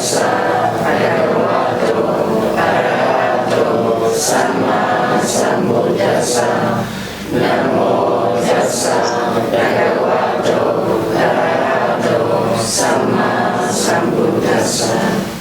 Tassa Bhagavato Arahato Samma Sambuddhassa Namo Tassa Bhagavato Arahato Samma Sambuddhassa.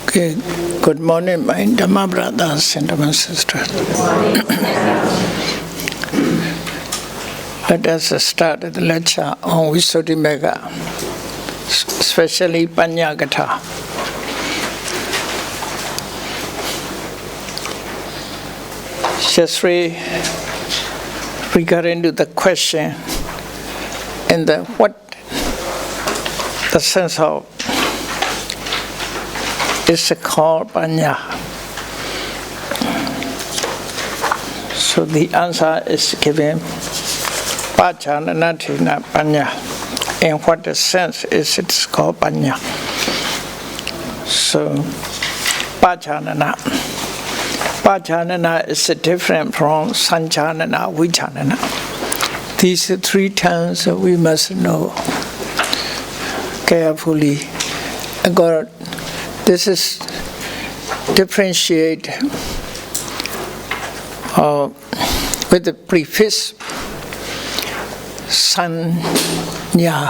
Okay, good morning, my Dhamma brothers and Dhamma sisters. Let us start the lecture on Visuddhimagga, especially Panyagatha. Just regarding to the question and what the sense of is called Panya. So the answer is given Pachananatina Panya. In what sense is it called Panya? So Pachanana. Pachanana is different from Sanchanana, Vichanana. These three terms we must know carefully. God, this is differentiate with the prefix Sanya,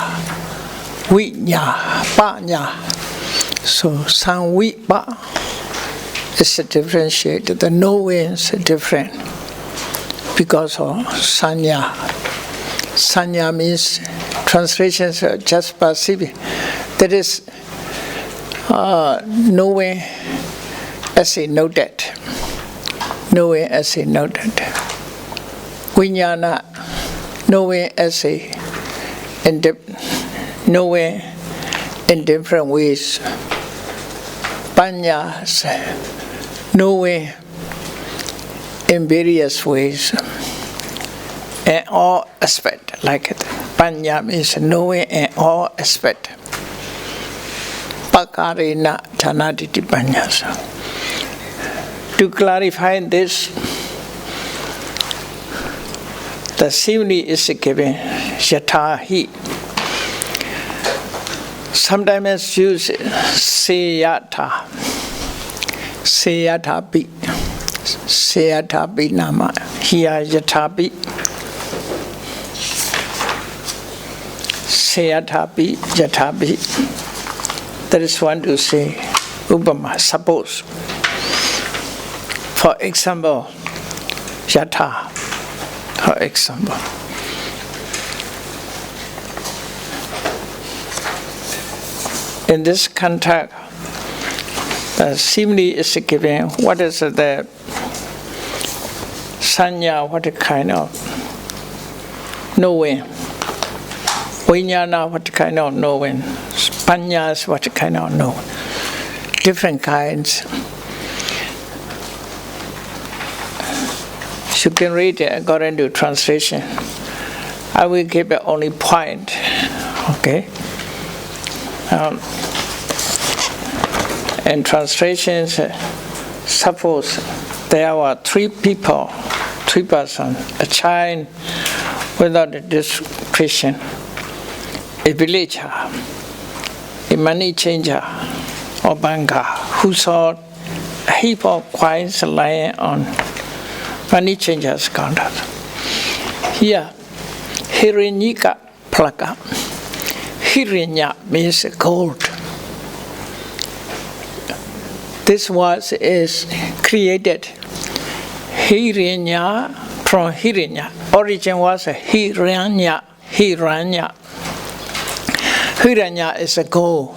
Vinya, Panya. So San Vi Pa is differentiated. The knowing is different because of Sanya. Sanya means translations are just perceiving. That is knowing as a noted. Knowing as a noted. Vijnana, knowing as a knowing in different ways. Panya, knowing in various ways. In all aspects, like it. Panya means knowing in all aspects. Pakarena Chanaditi Panyasa. To clarify this, the simile is given Yatahi. Sometimes use Seyata. Seyatapi. Seyatapi Nama. Here Yatapi. Seyatapi Yatapi. That is one to say, Upama, suppose. For example, Yatha, for example. In this context, the simile is given, what is the sanya, what kind of knowing? Vijnana, what kind of knowing? Panyas, what kind of knowing? Different kinds. You can read it according to translation. I will give it only point. Okay. In translations, suppose there were three persons, a child without a description, a villager, a money changer, or banker who saw a heap of coins lying on money changer's counter. Here, Hirinyika plaka. Hirinya means gold. This word is created. Hirinya from Hirinya. Origin was Hiranya. Hiranya. Hiranya is a gold.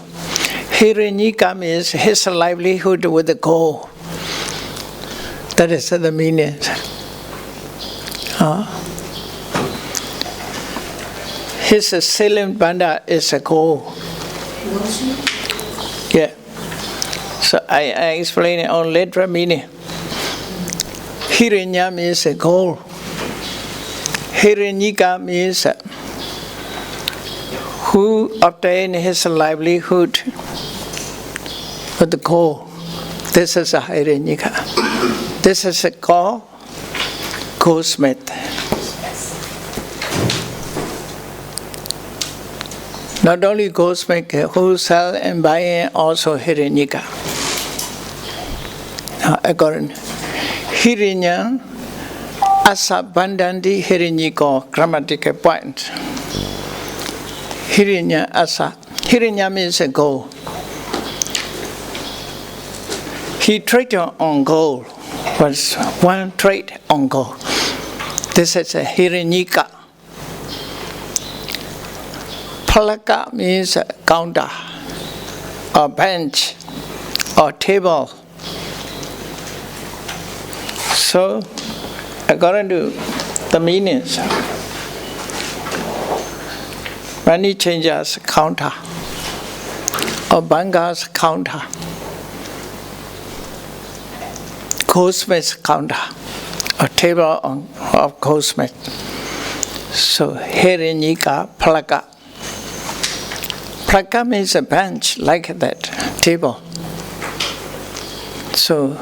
Hirinyika means his livelihood with the gold. That is the meaning. His selling banda is a gold. Yeah. So I explain it on literal meaning. Hirinya means a gold. Hirinyika means who obtained his livelihood with the gold. This is a Hirinyika. This is a goldsmith. Not only goldsmith who sell and buy also Hirinyika. According Hirinya asa bandandi Hirinyiko grammatical point. Hirinya asa. Hirinya means a gold. He traded on gold. Was one trade on gold. This is a Hirinyika. Palaka means a counter, or bench, or table. So, according to the meanings, money changer's counter, or banker's counter, goldsmith's counter, or table of goldsmith. So, Hirinyika Palaka. Plaka means a bench like that, table. So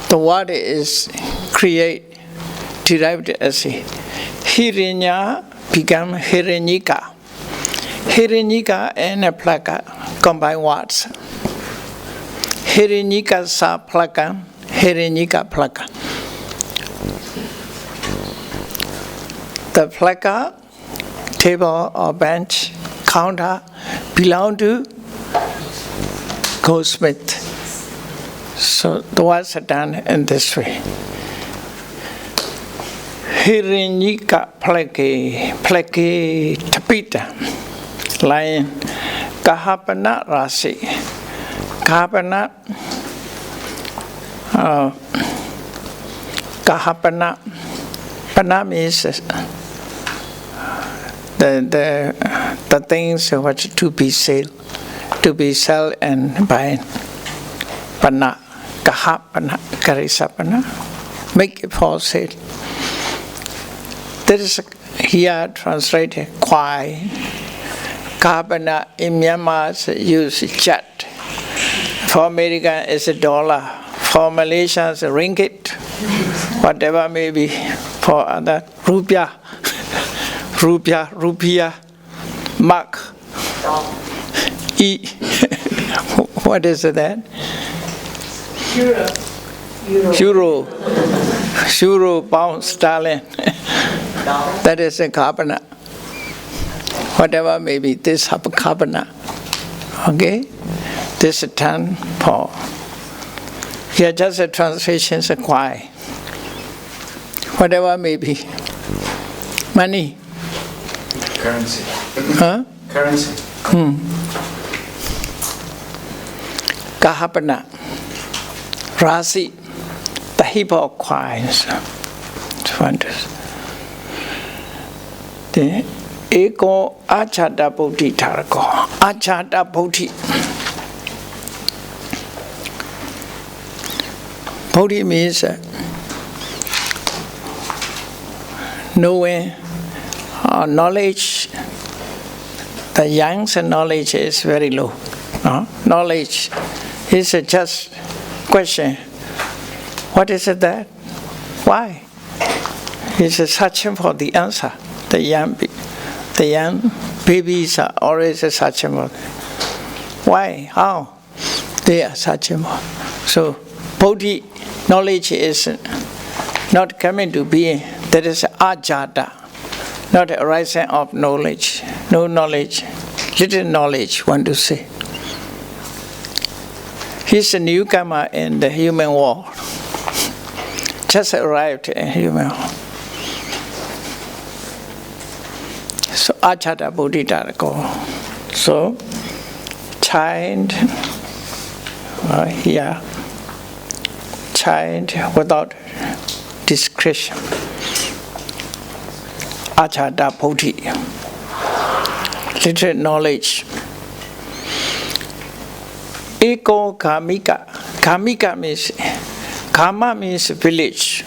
the word is derived as Hirinya become Hirinyika. Hirinyika and a plaka combine words. Hirinyika sa plaka, Hirinyika plaka. The plaka, table or bench, counter, belong to goldsmith. So the words are done in this way. Hirinyika plake tapita, lion, kahapana rasi. Kahapana pana means the things which to be sold and buy. Pana, kahapana, karisapana, make it for sale. That is here translated kwai. Kahapana in Myanmar use chat. For America is a dollar. For Malaysia is a ringgit. Whatever may be. For other rupiah. Rupiah, mark, what is that? Euro, pound, sterling. That is a carbona. Whatever may be, this have a carbona. Okay? This is term for. Here just a translation is a kwai. Whatever may be. Money. Currency. Huh? Currency. Kahapana. Rasi. The heap of coins. The ego achata bodhi tarako. Achata bodhi. Bodhi means knowing or knowledge. The young's knowledge is very low. Knowledge It's a just question. What is it that? Why? He's searching for the answer. The young babies are always searching for. Why? How? They are searching for. So, Bodhi knowledge is not coming to being. That is ajata, not a rising of knowledge. No knowledge, little knowledge, want to say. He's a newcomer in the human world. Just arrived in human world. So ajata bodhita go. So child, child without discretion. Ajata bodhi. Little knowledge. Eko kamika. Kamika means, kama means village.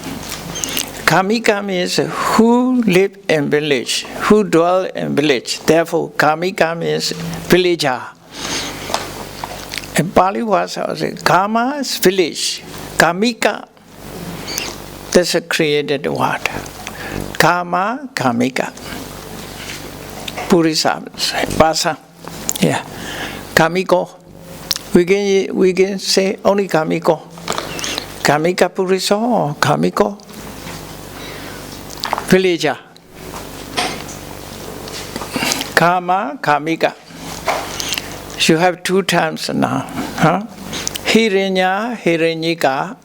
Kamika means who live in village, who dwell in village. Therefore, kamika means villager. In Pali was kama is village. Kamika, that's a created word. Kama, kamika. Purisa, Vasa. Yeah. Kamiko. We can say only kamiko. Kamika purisa or kamiko. Villager. Kama, kamika. You have two terms now. Hiranya, hiranyika.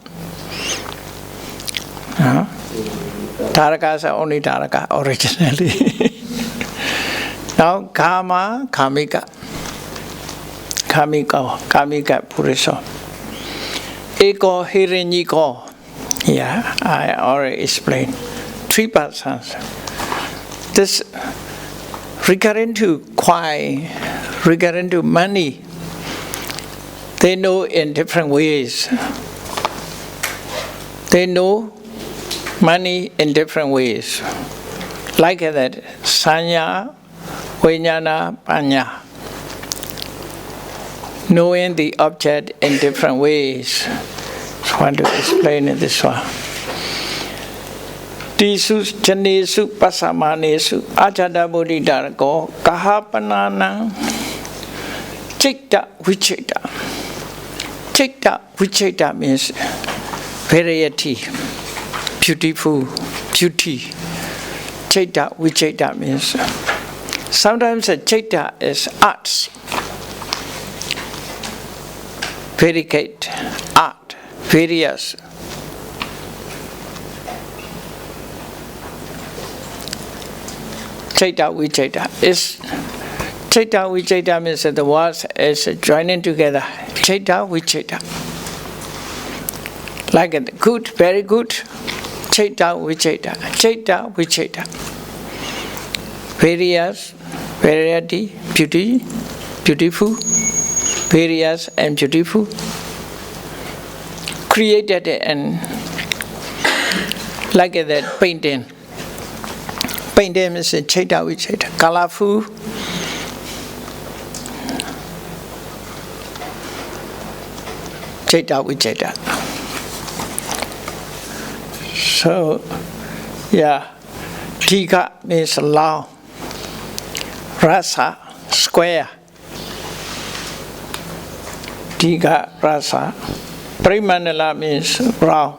Tarakas are only Taraka originally. Now, kama, kamika. Kamika purisa. Eko, hiranyiko. Yeah, I already explained. 3 persons. This regarding to kwai, regarding to money, they know in different ways. They know money in different ways. Like that, sanya, vijnana, panya. Knowing the object in different ways. So I want to explain it this one. Tisu janesu pasamanesu ajada bodhidharako kahapanana cikta vichita. Cikta vichita means variety, beautiful, beauty. Cikta vichita means sometimes a cikta is arts. Variegated art, various. Chaita vichita is chaita vichita means that the words is joining together. Chaita vichita. Like it, good, very good. Chaita vichita. Chaita vichita. Various, variety, beauty, beautiful. Various and beautiful. Created and like that painting. Painting is a chaita vichita. Colorful. Chaita vichita. So, yeah. Tika means long. Rasa, square. Tika, rasa. Primandala means round.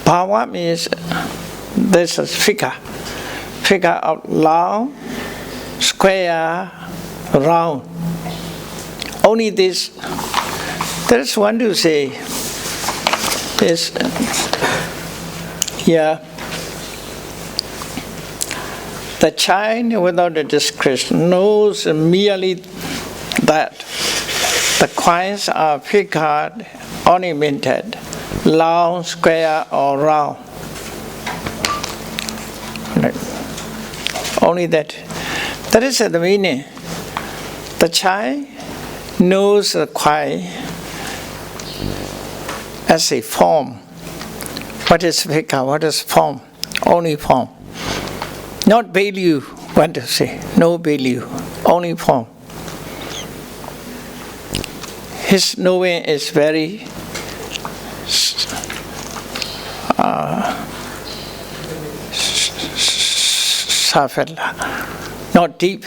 Bhava means this is figure. Figure of long, square, round. Only this. There's one to say. Is the child without a discretion knows merely that the coins are figured, ornamented, long, square, or round. Only that. That is the meaning. The child knows the coin as a form. What is figure? What is form? Only form. Not value, want to say. No value. Only form. his knowing is very not deep,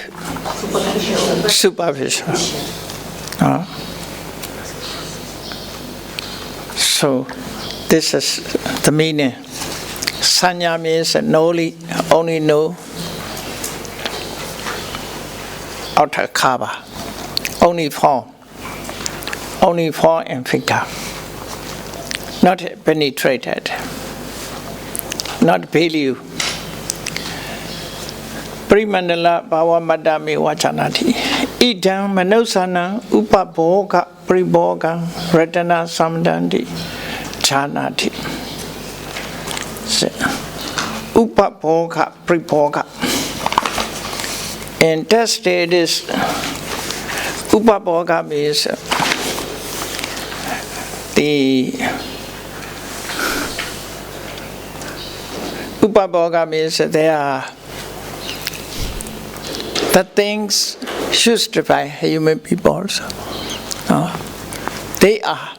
superficial. So this is the meaning. Sanya means only know outer cover, only form and figure, not penetrated, not value. Primandala bhava madami vachanati. Idam manusana upaboga priboga retana samdanti chanati. Upaboga priboga. In that state is upaboga means the upaboga means there are the things used by human people. They are.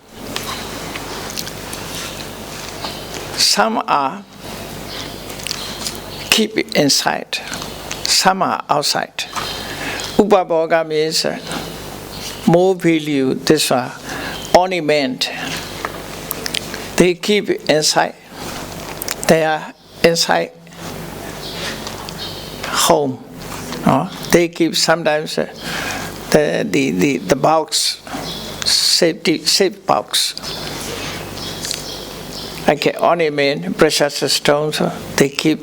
Some are keep inside. Some are outside. Upaboga means more value. This one, ornament. They keep inside. They are inside home. They keep sometimes the box, safe box. Like ornament, precious stones, they keep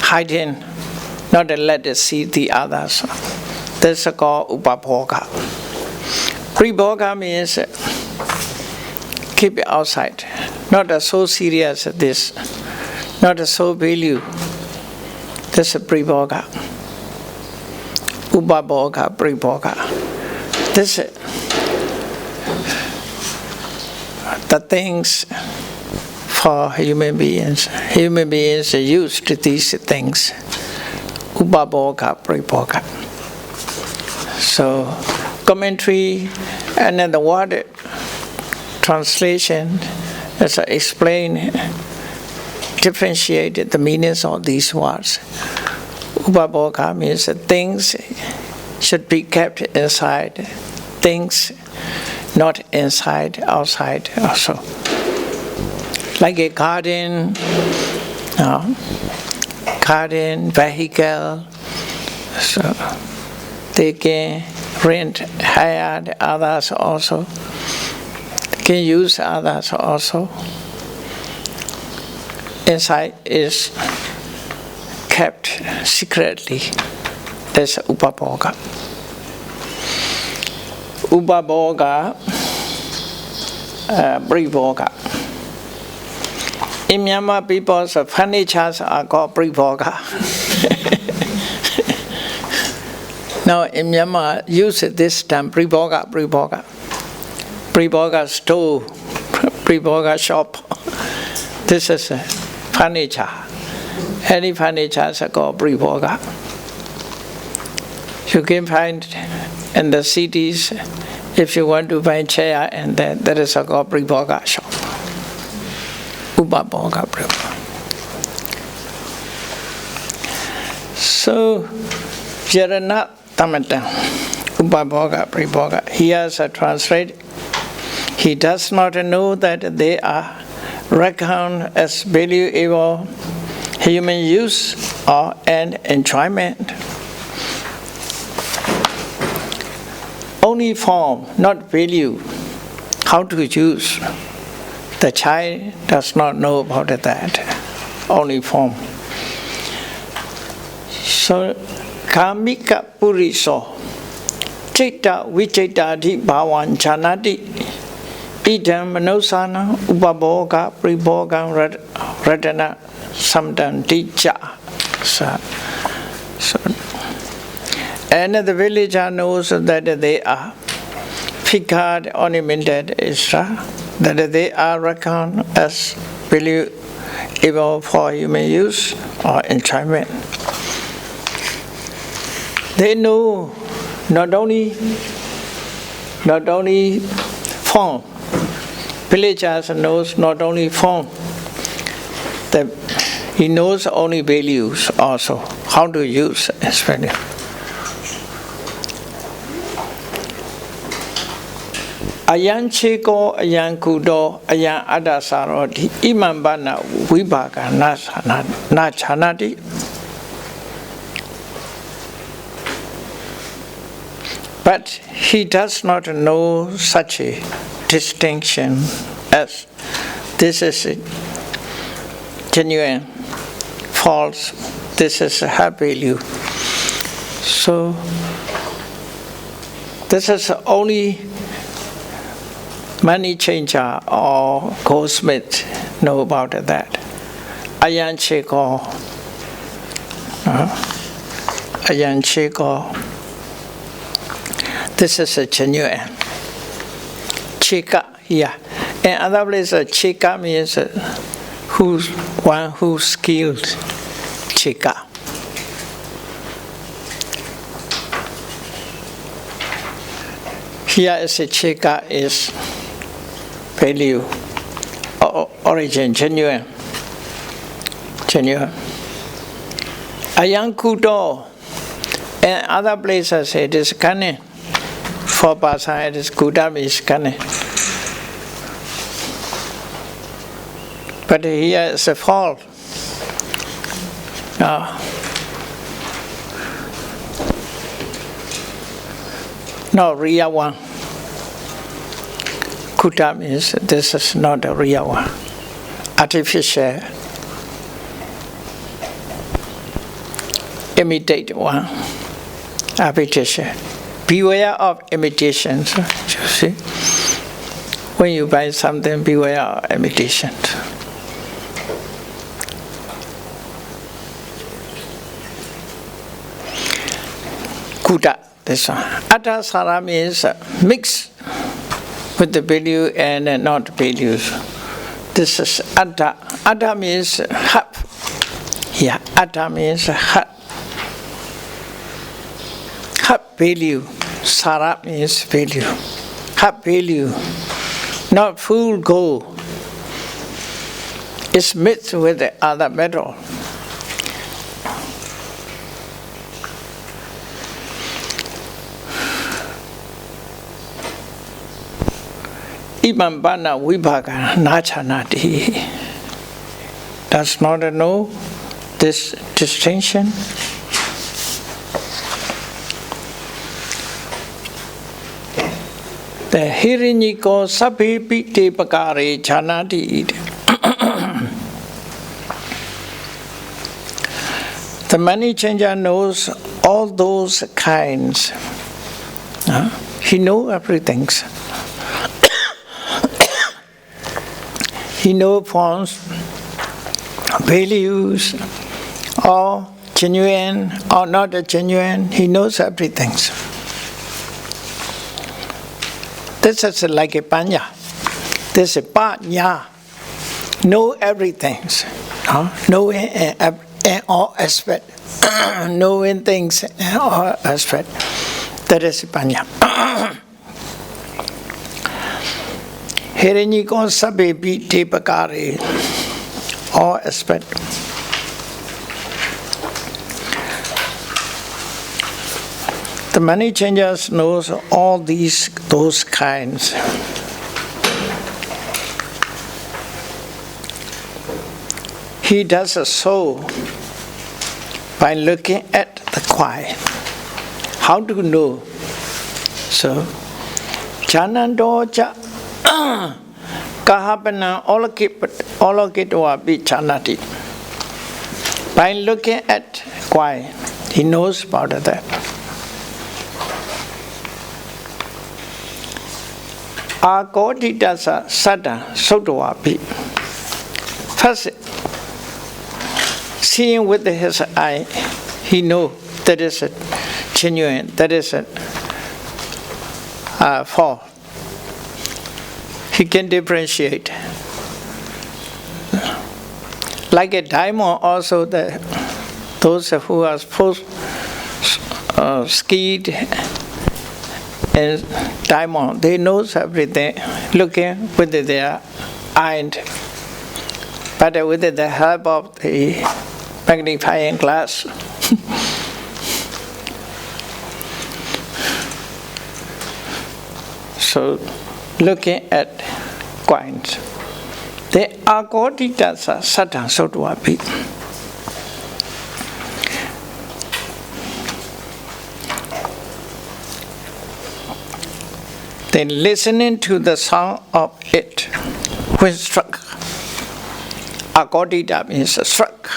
hiding, not to let us see the others. This is called upaboga. Priboga means keep it outside, not so serious this, not so value. This is priboga. Upaboga, priboga. This is the things for human beings. Human beings are used to these things. Upaboga, priboga. So, commentary and then the word translation is explain, differentiate the meanings of these words. Upaboga means that things should be kept inside, things not inside, outside also. Like a garden, vehicle, so they can rent, hire the others also, they can use others also. Inside is kept secretly. That's upaboga. Upaboga, priboga. In Myanmar, people's furnitures are called priboga. Now in Myanmar, use this term priboga. Priboga store, priboga shop. This is furniture. Any furniture is called priboga. You can find in the cities, if you want to buy chair, and there is a called priboga shop. Upaboga, priboga. So, Jaranat Tamata, Upaboga, priboga. He has a translate. He does not know that they are reckoned as valuable human use or an enjoyment. Only form, not value. How to use. The child does not know about that. Only form. So, Kamika Puriso, Chitta Vichitati Bhavan Chanati, Idam Manosana, Upaboga, Priboga, Retana, Samdanti Cha. So, and the villager knows that they are figured, ornamented, etc., that they are reckoned as valuable for human use or enjoyment. They know not only form. Villagers knows not only form, he knows only values also, how to use his value. Ayan cheko, ayan kudo, ayan adasaroti, imambana vibhaga na chanati. But he does not know such a distinction as this is genuine, false, this is a high value. So this is only money changer or goldsmith know about that. Ayan cheko, ayan cheko. This is a genuine. Cheka, yeah. In other places, cheka means one who's skilled. Cheka. Here is a cheka is value, origin, genuine. Genuine. Ayan kudo. In other places, it is cunning. For Basa, it is Kudam is cunning. But here is a fault. No, real one. Kudam is, this is not a real one. Artificial. Imitate one. Artificial. Beware of imitations, you see. When you buy something, beware of imitations. Kuda, this one. Atta sara means mix with the value and not values. This is atta. Atta means half. Yeah, atta means half. Half value. Sara means value. Half value. Not full gold. It's mixed with the other metal. Imambana vibhaga nachanati. Does not know this distinction. The hiriniko sabhepi te pakare chanati. The money changer knows all those kinds. He knows everything. He knows forms, values, or genuine or not genuine. He knows everything. This is like a panya. This is panya. Know everything. Knowing in all aspects. Knowing things in all aspects. That is panya. Hiriniko sabhepi te pakare. All aspects. The money changers knows all those kinds. He does so by looking at the quiet. How do you know? So, chanando cha kahapana olokitwa bi chanati. By looking at quiet, he knows about that. Akoditasa sada sotowapi. First, seeing with his eye, he knows that is a genuine, that is a false. He can differentiate. Like a diamond, also those who are skied and diamond. They know everything, looking with their eye, but with the help of the magnifying glass. So, looking at coins, the agoditasa satan sotwapi. Then listening to the sound of it, when struck. Agodita means struck.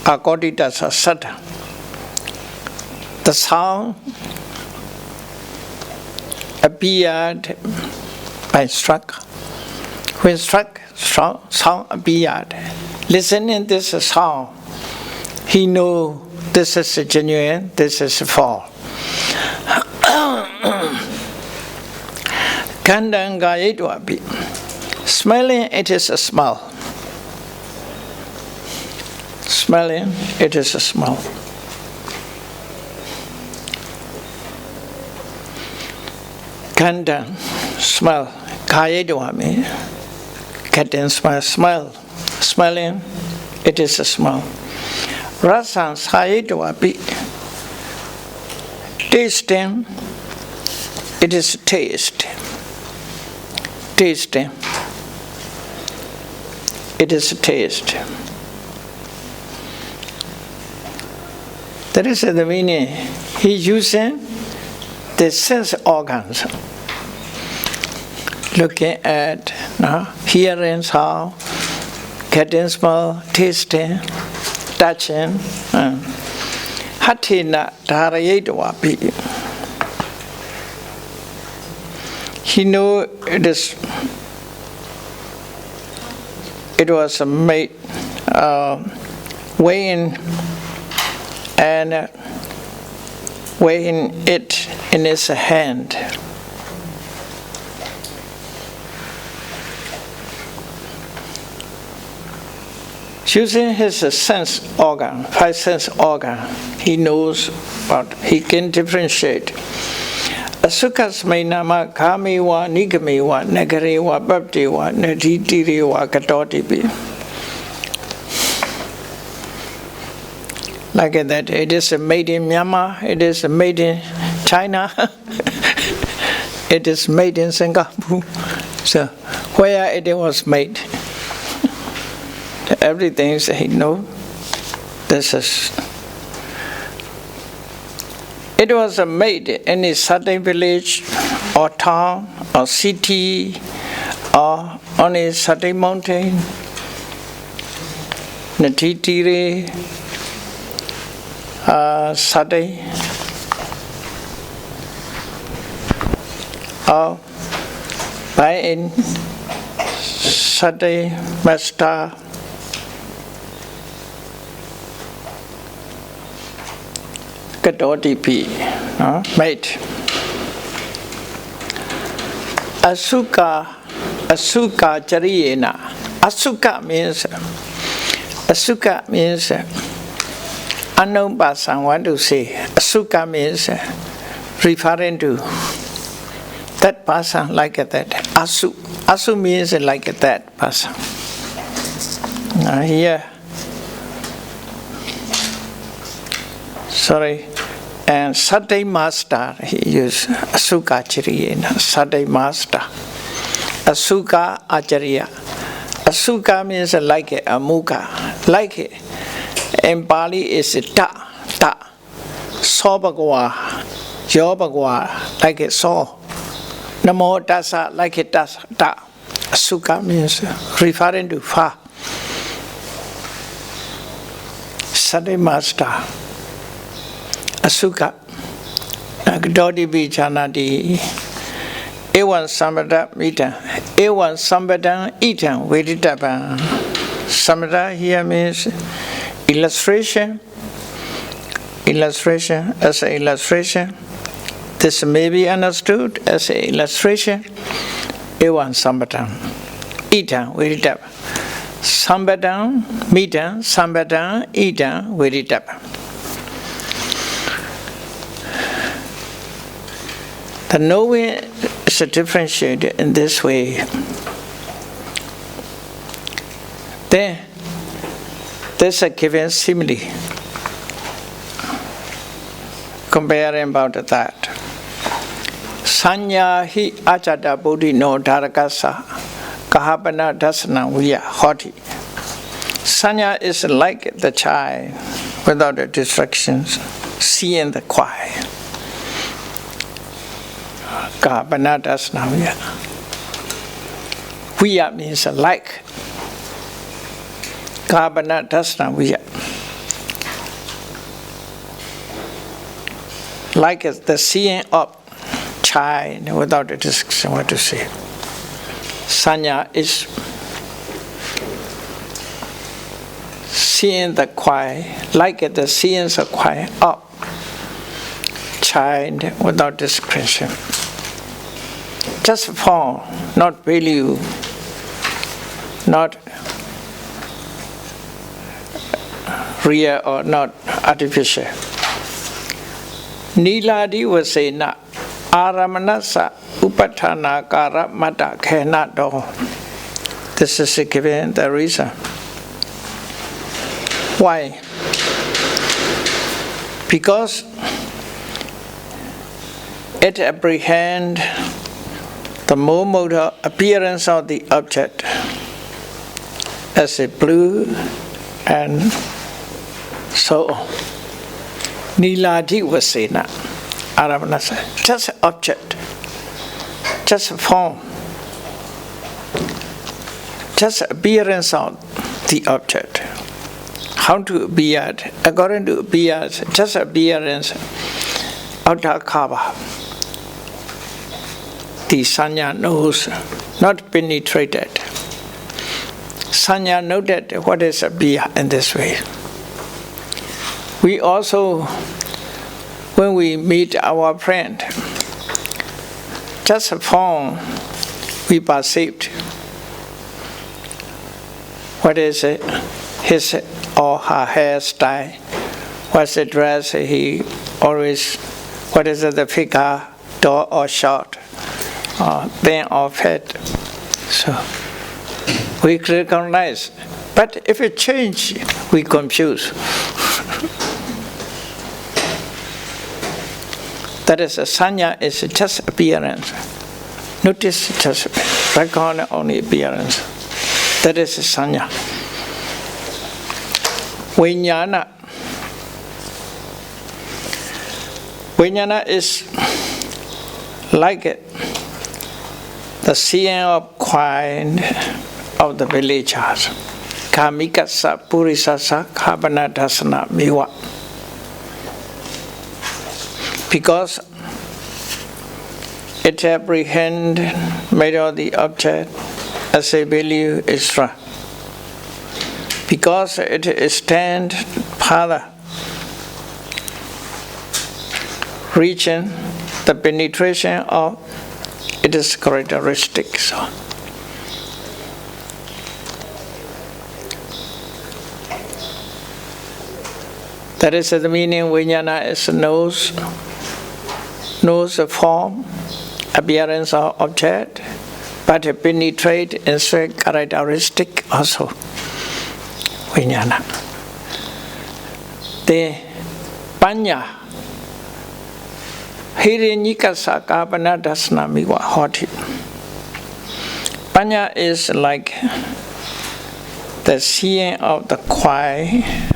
Agoditasa satan. The sound appeared by struck. When struck, sound appeared. Listening this sound, he knew this is genuine, this is false. Khandhaniddeso. Smelling, it is a smell. Smelling, it is a smell. Khandhan, smell. Kayedwa means getting smell. Smelling, it is a smell. Rasan sayedwa be. Tasting, it is taste. Tasting, it is taste. That is the meaning. He's using the sense organs. Looking at, hearing sound, getting smell, tasting, touching. Hatina Dharayedwa. He knew it was made weighing and weighing it in his hand. Using his sense organ, five sense organ, he knows what he can differentiate. Asukasmainama kamiwa nigamiwa nagarewa babdewa naditirewa katotibi. Like that, it is made in Myanmar, it is made in China, it is made in Singapore. So, where it was made, everything he knows. This is. It was made in a certain village or town or city or on a certain mountain. Natitire, Sade, or by in Sade Master. Katotipi, made. Asuka chariyena. Asuka means unknown person want to say. Asuka means referring to that person like that. Asu means like that person. Here. Sorry. And Sunday Master, he used Asuka Acharya, Sunday Master. Asuka Acharya. Asuka means like a muka. Like it. In Pali is ta. Sobagwa. Yobagwa. Like it so. Namo tassa, like it ta. Asuka means referring to fa. Sunday Master. Asuka Dodi Bichanadi Ewan Samada Mita Ewan Sambadan Eaton Veditaba. Samada here means illustration. Illustration as an illustration. This may be understood as an illustration. Ewan Sambadan Eaton Veditaba. Sambadan Mita Sambadan Eaton Veditaba. The knowing is differentiated in this way. Then there's a given simile comparing about that. Sanya hi ajata bodhi no dharakasa kahabana dasana viya hoti. Sanya is like the child without the distractions, seeing the quiet. Kahabana dasana viya. Viya means like. Kahabana dasana viya. Like the seeing of child without a description, what to say. Sanya is seeing the quiet, like the seeing the quiet of child without description. Just form, not value, not real or not artificial. Niladi vasena aramanasa upatana kara mata khenato. This is given the reason. Why? Because it apprehends the motor appearance of the object as a blue and so on. Niladi vasena aramanasa. Just object, just form, just appearance of the object. How to appear? According to appearance, just appearance, outer cover. The sanya knows, not penetrated. Sanya noted what is appear in this way. We also, when we meet our friend, just a form we perceived. What is it? His or her hairstyle, what's the dress he always, what is it, the figure, tall or short, or thin or fat. So we recognize. But if it change, we confuse. That is, a sanya is just appearance. Notice just record only appearance. That is a sanya. Vijnana. Vijnana is like the seeing of quiet of the villagers. Kamikasa purisasa khabana dasana miwa. Because it apprehends made of the object as a value extra. Because it stands farther, reaching the penetration of its characteristics. That is the meaning. Vijnana is knows the form, appearance of object, but it penetrates its characteristic also. Vijnana. The panya hirinyikasa kapana dasna miwa hoti. Panya is like the seeing of the quiet.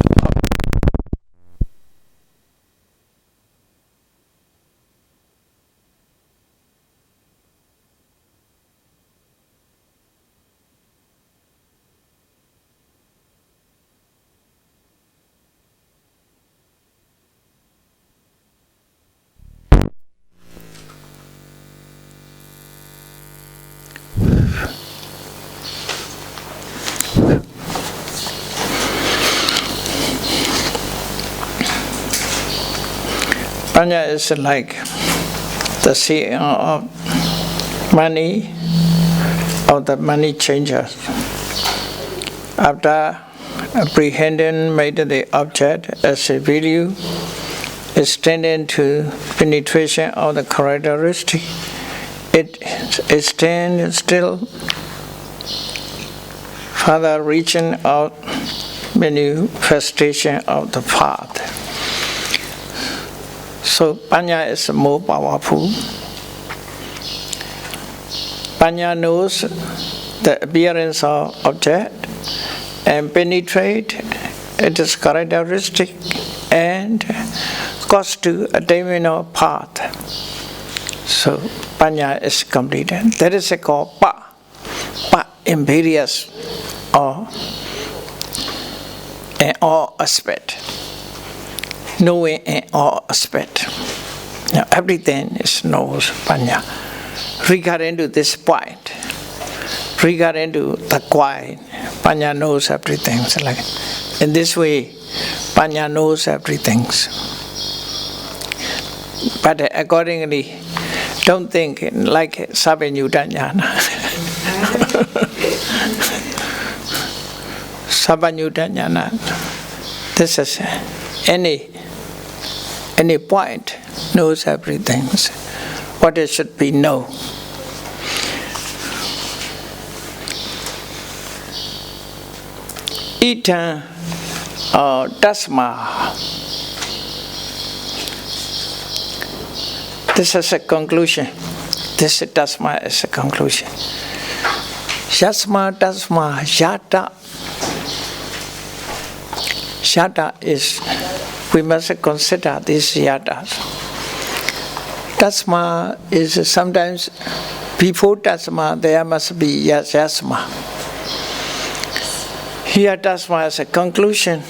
Panya is like the seeing of money, of the money changers. After apprehending made the object as a value, extending to penetration of the characteristic. It extends still further reaching out manifestation of the path. So Panya is more powerful. Panya knows the appearance of object and penetrate its characteristic and cause to attainment of path. So Panya is completed. That is called Pa. Pa in various or in all aspect. Knowing in all aspect. Now everything is knows Panya. Regarding to this point, regarding to the quiet, Panya knows everything. So like, in this way, Panya knows everything. But accordingly, don't think like Sabanyudanyana. Sabanyudanyana. This is any point knows everything. What it should be know. Ita Tasma. This is a conclusion. This Tasma is a conclusion. Yasma Tasma Yata. Yata is, we must consider these yatas. Tasma is sometimes, before Tasma, there must be Yasma. Here Tasma is a conclusion.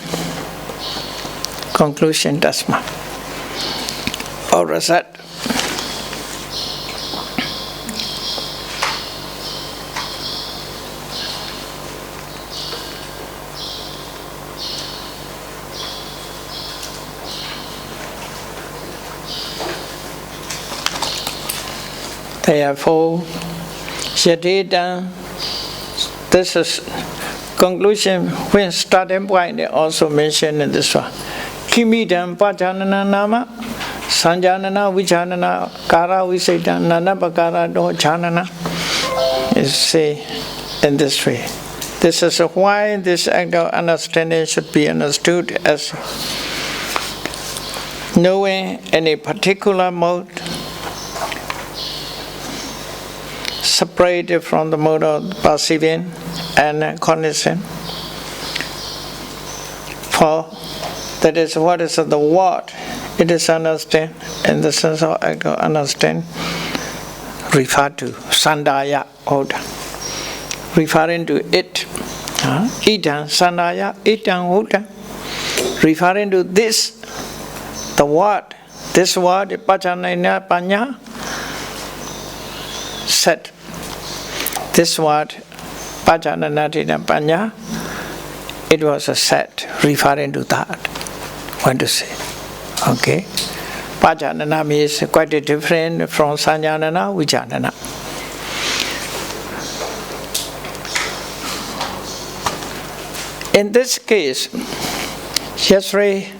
Conclusion Tasma. Or result. Therefore, Yadita, this is conclusion when starting point they also mentioned in this one. Kimidam Pajanana Nama, Sanjanana Vijanana, Kara Visaitan, Nana Bakara Do Janana is say in this way. This is why this act of understanding should be understood as knowing any particular mode separated from the mode of perceiving and cognizant. For that is what is the word, it is understand in the sense of act of understand, refer to Sandaya order, referring to it. Itan Sandaya, Itan Oda, referring to this, the word, this word, Pajanana Panya, said. This word, Pajananatina Panya, it was a set referring to that. What to say? Okay. Pajanana means quite different from Sanjanana, Vijanana. In this case, yesterday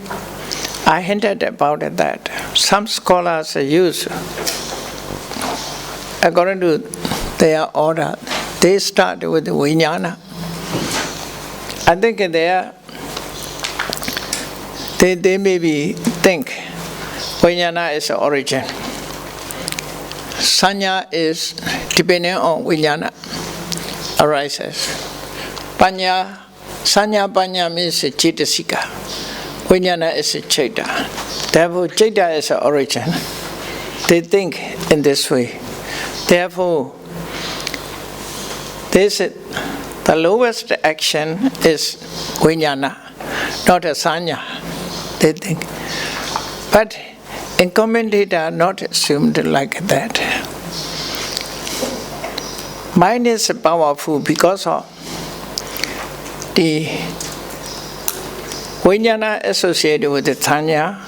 I hinted about it that some scholars use, according to their order, they start with Vijnana. I think they maybe think Vijnana is the origin. Sanya is depending on Vijnana arises. Panya, Sanya Panya means Chaitasika. Vijnana is a Chaita. Therefore, Chaita is the origin. They think in this way. Therefore, the lowest action is Vijnana, not a Sanya, they think. But in commentator, not assumed like that. Mind is powerful because of the Vijnana associated with the Sanya,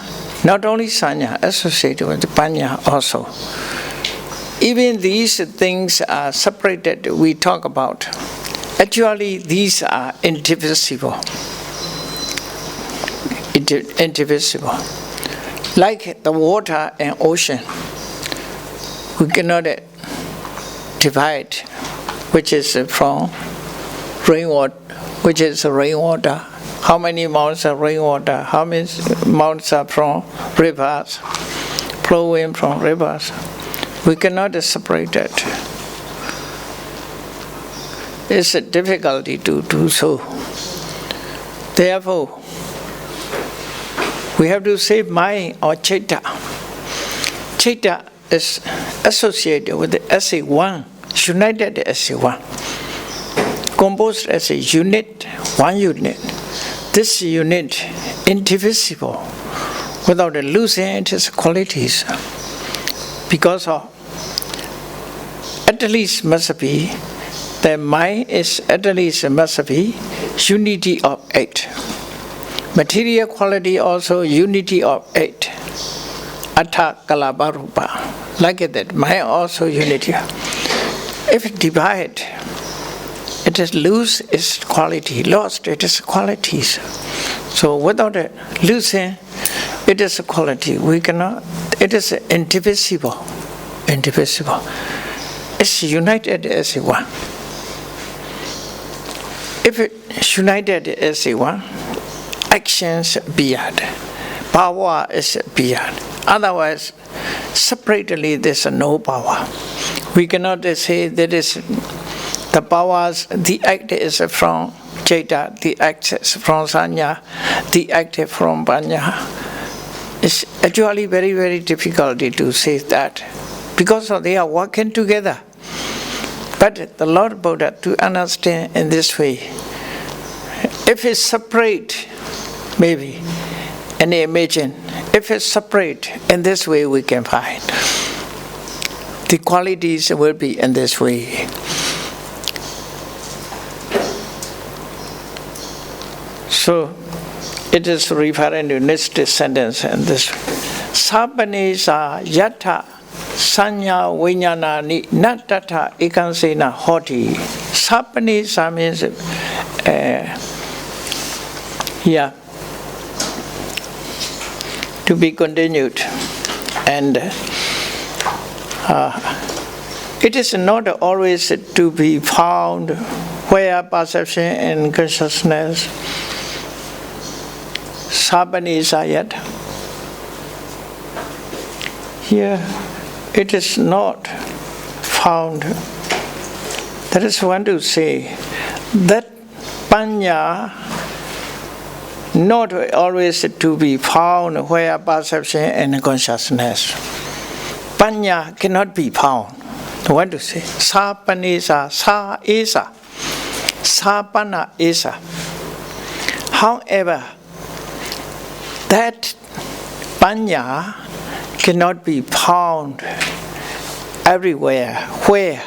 not only Sanya, associated with the Panya also. Even these things are separated, we talk about. Actually, these are indivisible. Indivisible. Like the water and ocean, we cannot divide which is from rainwater, which is rainwater. How many amounts of rainwater? How many amounts are from rivers, flowing from rivers? We cannot separate it. It's a difficulty to do so. Therefore, we have to say mind or citta. Citta is associated with the SA1, united SA1, composed as a unit, one unit. This unit, indivisible, without losing its qualities, because of at least must be, the mind is at least must be unity of 8. Material quality also unity of 8. Atha Kalabarupa. Like that, mind also unity. If it divide, it has lose its quality, lost its qualities. So without losing its quality, we cannot, it is indivisible. Indivisible. It's united as one. If it's united as one, actions beyond, power is beyond. Otherwise, separately there's no power. We cannot say that is the powers, the act is from Citta, the act is from Sanya, the act is from Panya. It's actually very, very difficult to say that because they are working together. But the Lord Buddha to understand in this way, if it's separate, maybe, and imagine, if it's separate, in this way we can find. The qualities will be in this way. So, it is referring to next sentence in this. Sabbanesa yatha sanya vinyana ni natata ikansena hoti. Sabbanesa means, to be continued. And it is not always to be found where perception and consciousness Sabbanisayat. Here it is not found. That is one to say that Panya not always to be found where perception and consciousness. Panya cannot be found. One to say Sapanisa, Sa Isa, Sapana Isa. However, that Panya cannot be found everywhere. Where?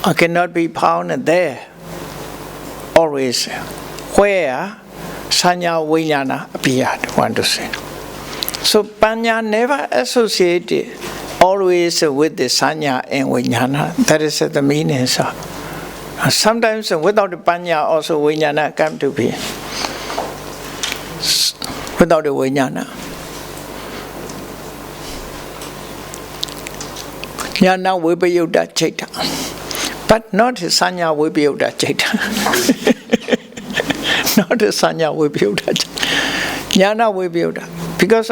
Or cannot be found there. Always. Where Sanya Vijnana appeared, one to say. So Panya never associated always with the Sanya and Vijnana. That is the meaning. Sometimes without the Panya also Vijnana come to be. Without the Vijnana. Jnana Vibhayuddha Citta. But not Sanya Vibhayuddha Citta. Not Sanya Vibhayuddha. Jnana Vibhayuddha. Because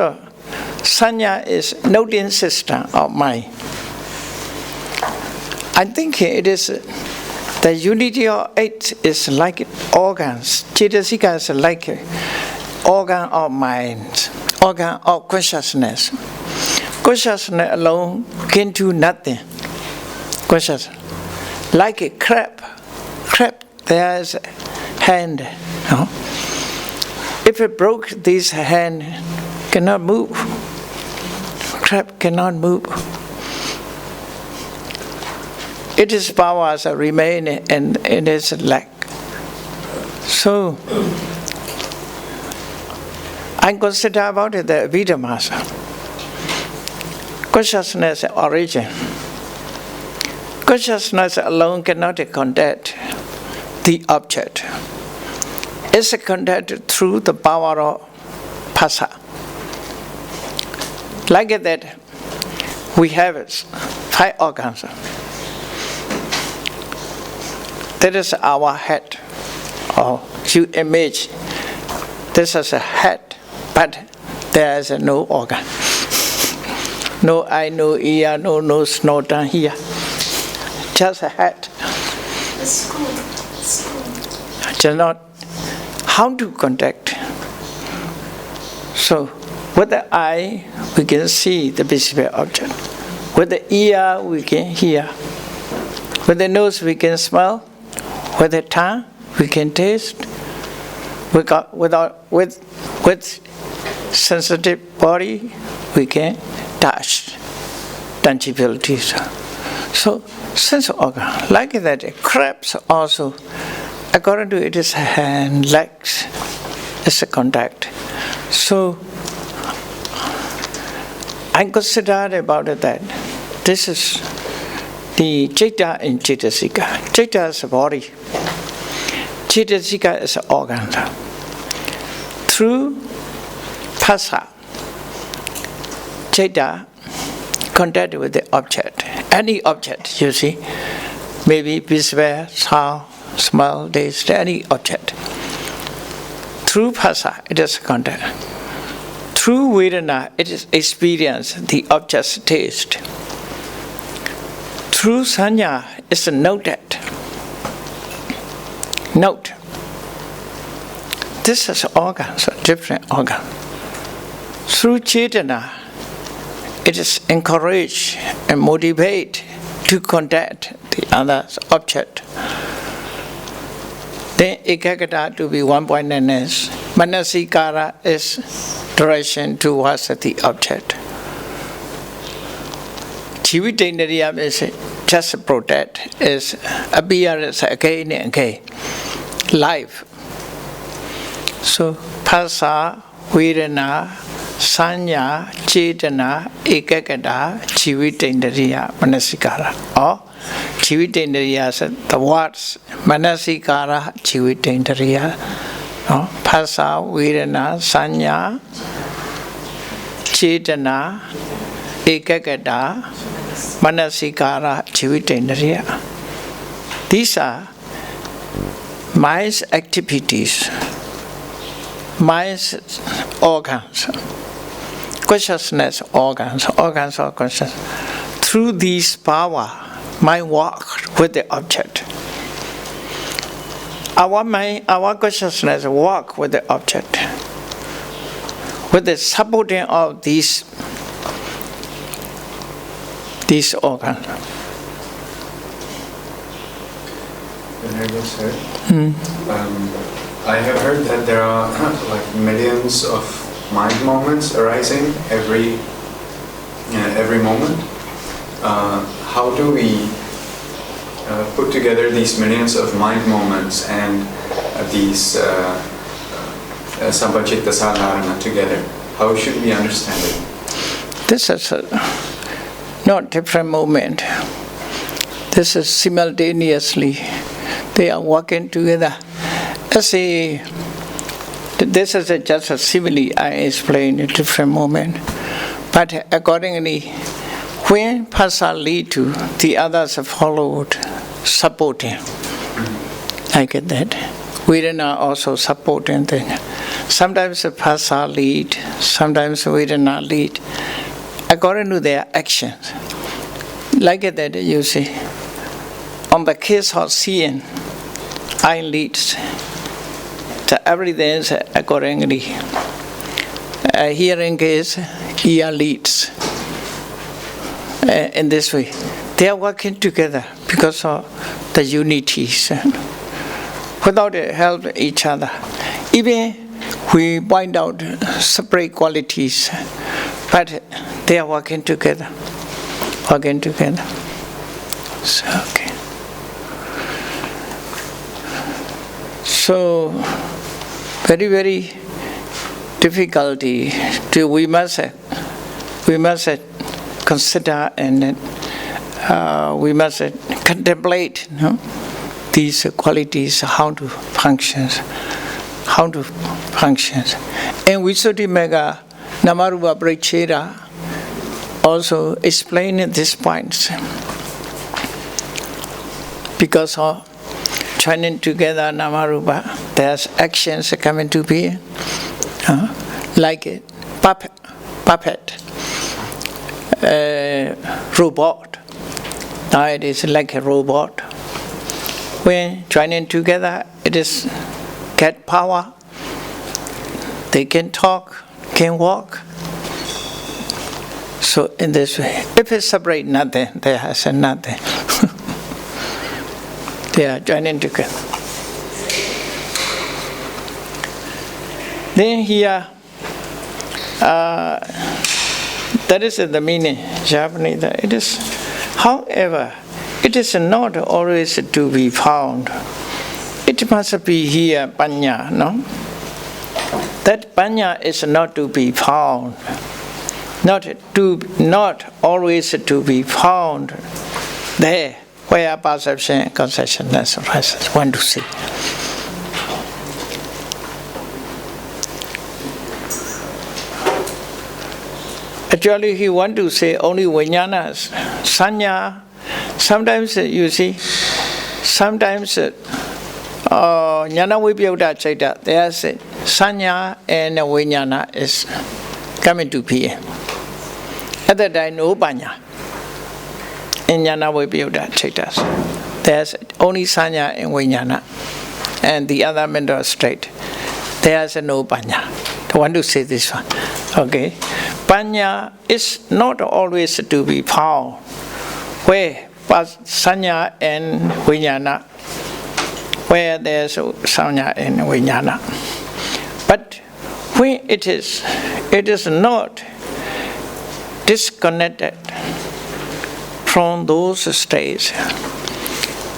Sanya is noting system of mind. I think it is the unity of 8 is like organs. Cetasika is like organ of mind, organ of consciousness. Consciousness alone can do nothing. Consciousness. Like a crab. Crab, there is a hand. No? If it broke this hand, cannot move. Crab cannot move. Its powers remain in its leg. So, I consider about it the Vidamas. Consciousness origin. Consciousness alone cannot contact the object. It's contacted through the power of phassa. Like that, we have 5 organs. That is our head. Or you image, this is a head, but there is no organ. No eye, no ear, no nose, no tongue here. Just a head. It's cool. It's cool. Just not how to contact. So, with the eye, we can see the visible object. With the ear, we can hear. With the nose, we can smell. With the tongue, we can taste. With sensitive body, we can touch. Tangibilities. So, sense organ, like that, crabs also, according to it is hand, legs, is a contact. So, I considered about it that this is the Citta and Cittasika. Citta is a body. Cittasika is an organ. Through Phassa, Citta contact with the object. Any object, you see, maybe visible, sound, smell, taste, any object. Through Phassa, it is contact. Through Vedana, it is experience, the object's taste. Through Sanya, it's noted. Note. This is organs, different organ. Through Chetana, it is encourage and motivate to contact the other object. Then Ekagata to be one-pointedness. Manasikara is direction towards the object. Jivitendriya is just protect, is appearance again and again. Life. So, Phassa, Vedana, Sanya, Chetana, Ekagata, Jivitendriya, Manasikara. Or Jivitendriya is the words Manasikara, Jivitendriya. Phassa, Vedana, Sanya, Chetana, Ekagata, Manasikara, Jivitendriya. These are mind's activities, mind's organs, consciousness organs, organs of consciousness. Through these power, mind walk with the object. Our mind, our consciousness walk with the object. With the supporting of these organs. I have heard that there are like millions of mind moments arising every moment. How do we put together these millions of mind moments and these Sampacitta Sadharana together? How should we understand it? This is not different moment. This is simultaneously. They are working together. This is just a simile I explain a different moment. But accordingly, when Phassa lead to, the others followed, supporting. I get that. Vedana also supporting thing. Sometimes Phassa lead, sometimes Vedana lead, according to their actions. Like that, you see. On the case of seeing, eye leads. So everything is accordingly. Hearing case, ear leads. In this way, they are working together because of the unities. Without help each other, even we point out separate qualities, but they are working together. Working together. So, okay. So, very, very difficulty to we must consider and we must contemplate these qualities, how to function. And Visuddhimagga Namarupa Paricheda also explain these points. Because of joining together Namarupa, there's actions coming to be, like a puppet, robot. Now it is like a robot. When joining together, it is get power. They can talk, can walk. So in this way, if it's separate, nothing. There has nothing. They are joining together. Then here, that is the meaning, Japanese. It is, however, it is not always to be found. It must be here, panya, no? That panya is not to be found. Not always to be found there where perception and consciousness arises. Want to see. Actually, he want to say only vijnanas, sanya. Sometimes you see, sometimes jnana vipyuta chaita, there's sanya and vijnana is coming to be. At that time, no panya. In jnana vipyuta chaitas, there's only sanya and vijnana, and the other mental state. There's no panya. I want to say this one. Okay. Panya is not always to be found where sanya and vijnana, where there's sanya and vijnana. But when it is not disconnected from those states.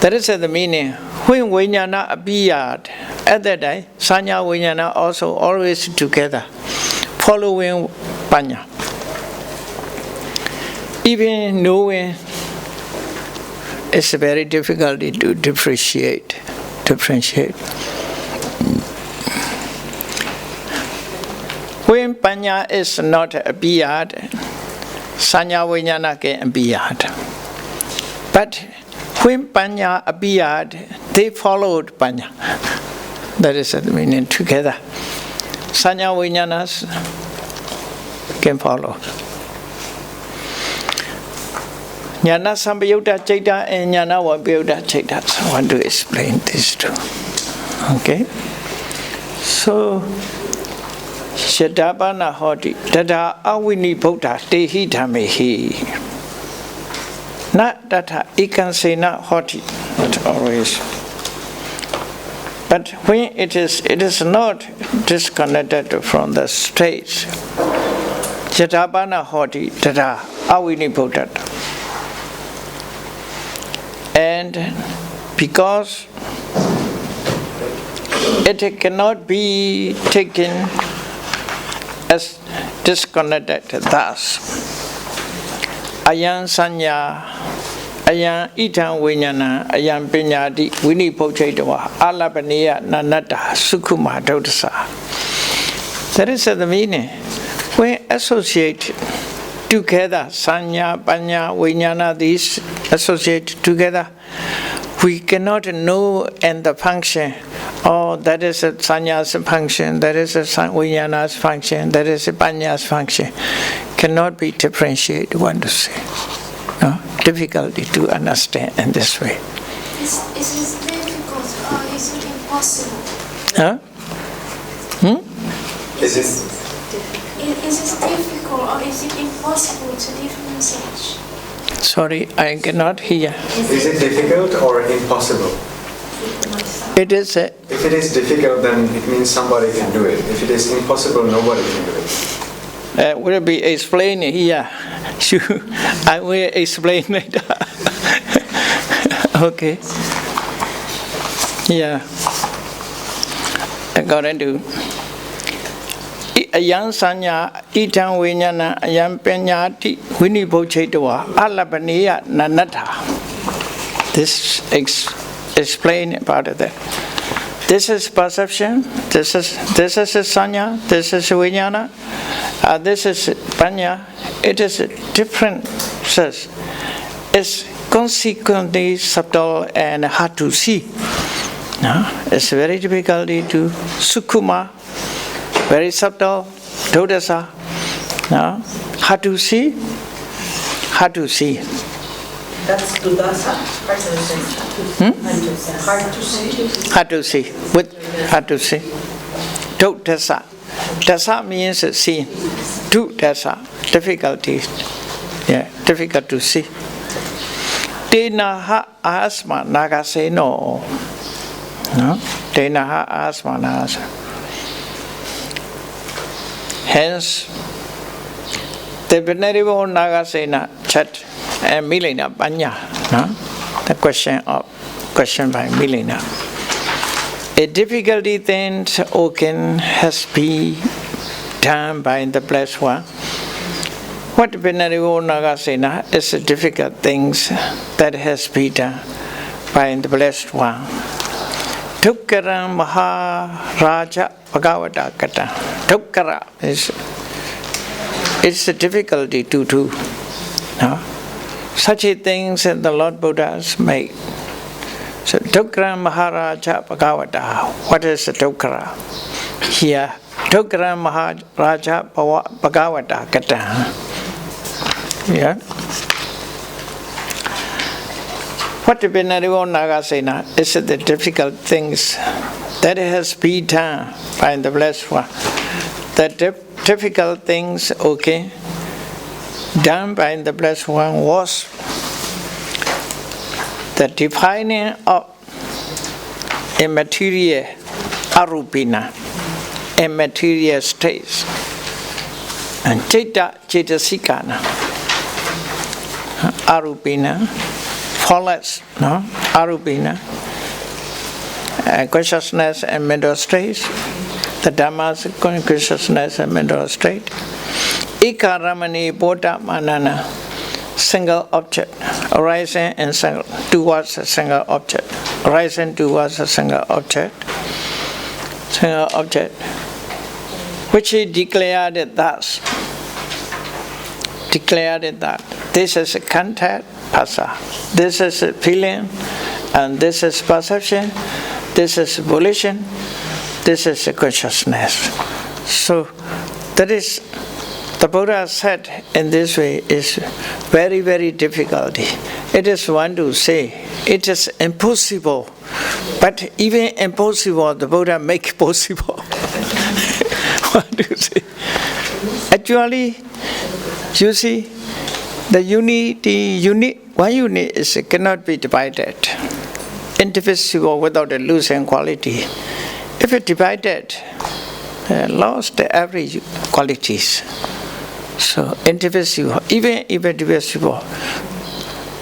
That is the meaning. When vijnana appeared, at that time, sanya vijnana also always together, following panya. Even knowing is very difficult to differentiate. When panya is not appeared, sanya vijnana can appeared. But when panya appeared, they followed panya. That is the meaning together. Sanya vijnanas can follow. Jnana sampayutta chaita and jnana vipyuta chaita. I want to explain this too. Okay? So, Shadabana hoti, dada awini buddha tehi dhamehi. Not dada ikansena hoti, not always. But when it is not disconnected from the states. Shadabana hoti, dada awini buddha. And because it cannot be taken as disconnected thus, ayam sanya, ayam itam vijnana, ayam pinyati, vinipochaitava, alapaniya nanata, sukhuma dodasa. That is the meaning. When associated together, sanya, panya, vijnana, these associate together, we cannot know and the function. Oh, that is a sanya's function, that is a vijnana's function, that is a panya's function. Cannot be differentiated, one to say. No? Difficulty to understand in this way. Is it difficult or is it impossible? Huh? Is it difficult or is it impossible to differentiate? Sorry, I cannot hear. Is it difficult or impossible? It is If it is difficult, then it means somebody can do it. If it is impossible, nobody can do it. will be explained here. I will explain later. Okay. Yeah. According to ayam sanya, itam vijnana, ayam penyati, vinipochaitava, alapaniya nanata. This explain about that. This is perception. This is sanya. This is vijnana. This is panya. it is different. It's consequently subtle and hard to see. No? It's very difficult to sukuma, very subtle, dodasa. No? Hard to see. That's dudasa, hard to see. Hard to see. Hard to see. Dodasa. Dasa means see. Dudasa, difficulties. Yeah, difficult to see. Denaha asma nagaseno. No? Denaha asma nagaseno. Hence, the Venerable Nagasena chat and Milena Banya, no? The question by Milena. A difficulty then, O king, has been done by the Blessed One. What Venerable Nagasena is the difficult things that has been done by the Blessed One. Tukkara Maharaja Bhagavata Kata. Tukkara is it's a difficulty to do. No? Such a things that the Lord Buddha's made. So Tukkara Maharaja Bhagavata. What is the Tukkara? Here, Tukkara Maharaja Bhagavata Kata. Yeah. What the Venerable Nagasena is the difficult things that has been done by the Blessed One. The difficult things, okay, done by the Blessed One was the defining of immaterial arupina, immaterial states, and chetasikana, arupina, formless, no, arupina, consciousness and mental states, the Dhamma's consciousness and mental state. Ikaramani Bodha Manana, single object, arising and towards a single object, arising towards a single object, which he declared it thus. This is a contact, pasa. This is a feeling, and this is perception, this is volition, this is a consciousness. So that is, the Buddha said in this way is very, very difficult. It is one to say, it is impossible. But even impossible, the Buddha make possible. What do you say? Actually, you see, the one unit is cannot be divided. Indivisible without a losing quality. If it divided, lost every qualities. So indivisible, even divisible.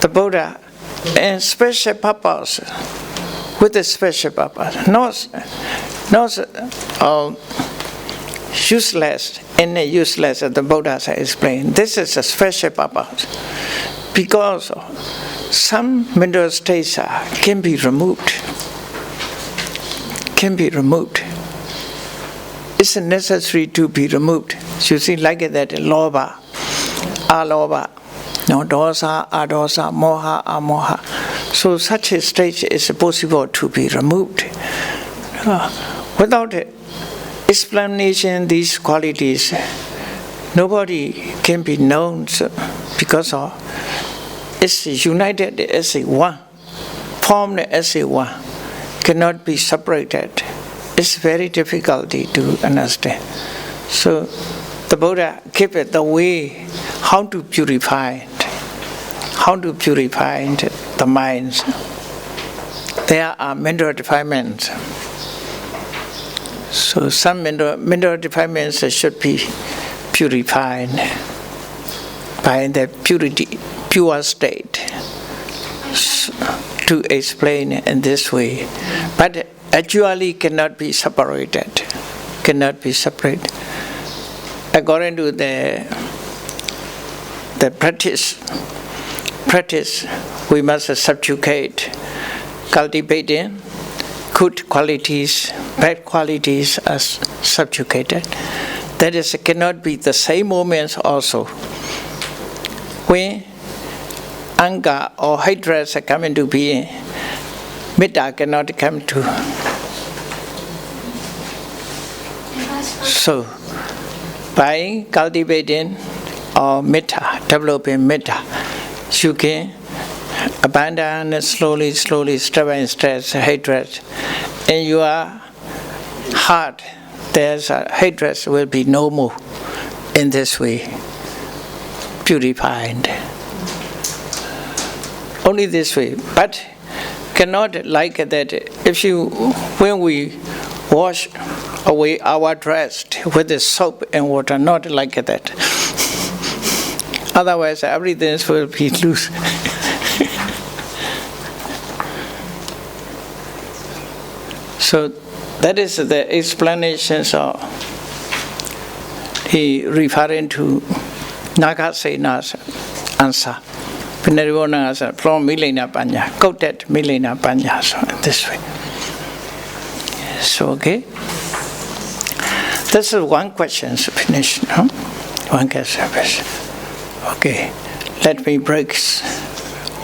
The Buddha, and special purpose, with a special purpose, not useless, and useless, the Buddha has explained. This is a special purpose, because some mental states can be removed. It's necessary to be removed. You see, like that, loba, aloba, no, dosa, adosa, moha, amoha. So such a stage is possible to be removed. Without explanation, these qualities, nobody can be known, because it's united as a one, formed as a one, cannot be separated. It's very difficult to understand. So the Buddha gave it the way how to purify the minds. There are mental defilements. So some mental defilements should be purified by the pure state. So, to explain in this way, but actually cannot be separated. According to the practice, we must subjugate, cultivating good qualities, bad qualities as subjugated. That is, cannot be the same moments also. anger or hatred come into being, metta cannot come to. So, by cultivating or metta, developing metta, you can abandon slowly, step by step, hatred. In your heart, there's a hatred will be no more in this way, purified. Only this way, but cannot like that. If you, when we wash away our dress with the soap and water, not like that. Otherwise, everything will be loose. So that is the explanations of he referring to Nagasena's answer. Pinarivana's from Milena Panya, quoted Milena Panya, so this way. So, okay. This is one question finished, no? One question. Okay. Let me break.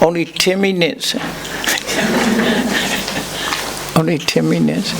Only 10 minutes. Only 10 minutes.